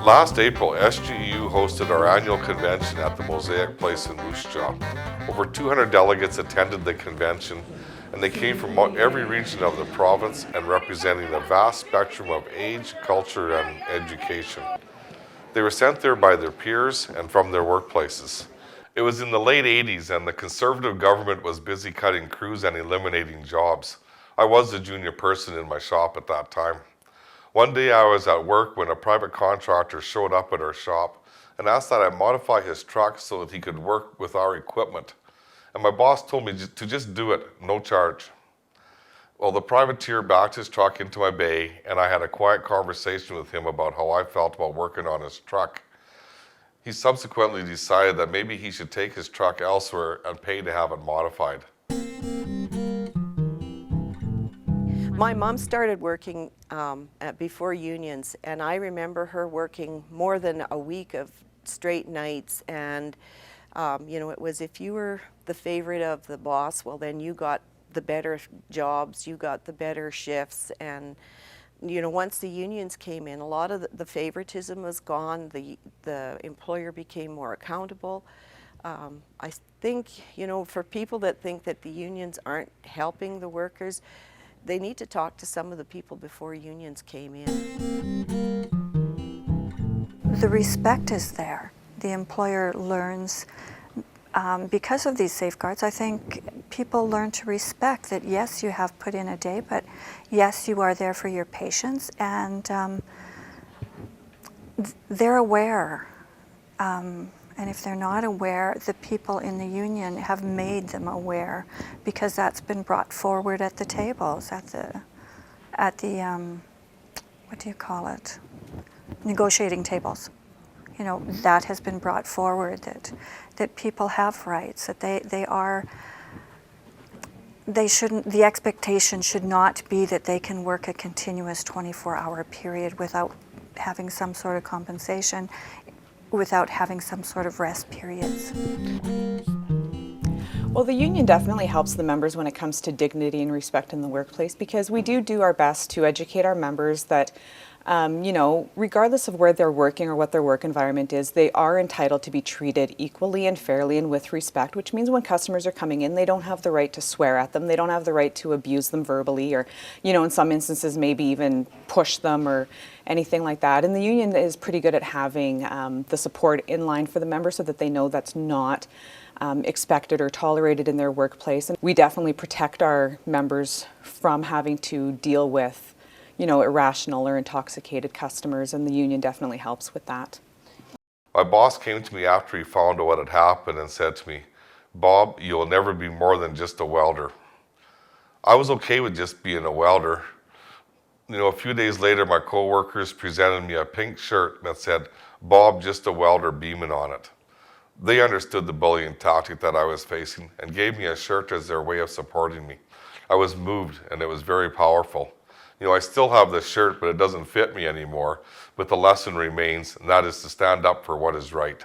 Last April, SGEU hosted our annual convention at the Mosaic Place in Moose Jaw. Over 200 delegates attended the convention, and they came from every region of the province and representing a vast spectrum of age, culture, and education. They were sent there by their peers and from their workplaces. It was in the late 80s, and the Conservative government was busy cutting crews and eliminating jobs. I was the junior person in my shop at that time. One day I was at work when a private contractor showed up at our shop and asked that I modify his truck so that he could work with our equipment. And my boss told me to just do it, no charge. Well, the privateer backed his truck into my bay, and I had a quiet conversation with him about how I felt about working on his truck. He subsequently decided that maybe he should take his truck elsewhere and pay to have it modified. My mom started working before unions, and I remember her working more than a week of straight nights. And it was, if you were the favorite of the boss, well, then you got the better jobs, you got the better shifts. And once the unions came in, a lot of the favoritism was gone. The employer became more accountable. I think, for people that think that the unions aren't helping the workers, they need to talk to some of the people before unions came in. The respect is there. The employer learns, because of these safeguards, I think people learn to respect that, yes, you have put in a day, but yes, you are there for your patients, and they're aware. And if they're not aware, the people in the union have made them aware, because that's been brought forward at the tables, at the what do you call it? Negotiating tables. That has been brought forward, that people have rights, that the expectation should not be that they can work a continuous 24-hour period without having some sort of compensation, without having some sort of rest periods. Well, the union definitely helps the members when it comes to dignity and respect in the workplace, because we do our best to educate our members that, regardless of where they're working or what their work environment is, they are entitled to be treated equally and fairly and with respect, which means when customers are coming in, they don't have the right to swear at them, they don't have the right to abuse them verbally, or, in some instances, maybe even push them or anything like that. And the union is pretty good at having the support in line for the members so that they know that's not expected or tolerated in their workplace. And we definitely protect our members from having to deal with irrational or intoxicated customers, and the union definitely helps with that. My boss came to me after he found out what had happened and said to me, "Bob, you'll never be more than just a welder." I was okay with just being a welder. A few days later, my co-workers presented me a pink shirt that said, "Bob, just a welder," beaming on it. They understood the bullying tactic that I was facing and gave me a shirt as their way of supporting me. I was moved, and it was very powerful. I still have this shirt, but it doesn't fit me anymore. But the lesson remains, and that is to stand up for what is right.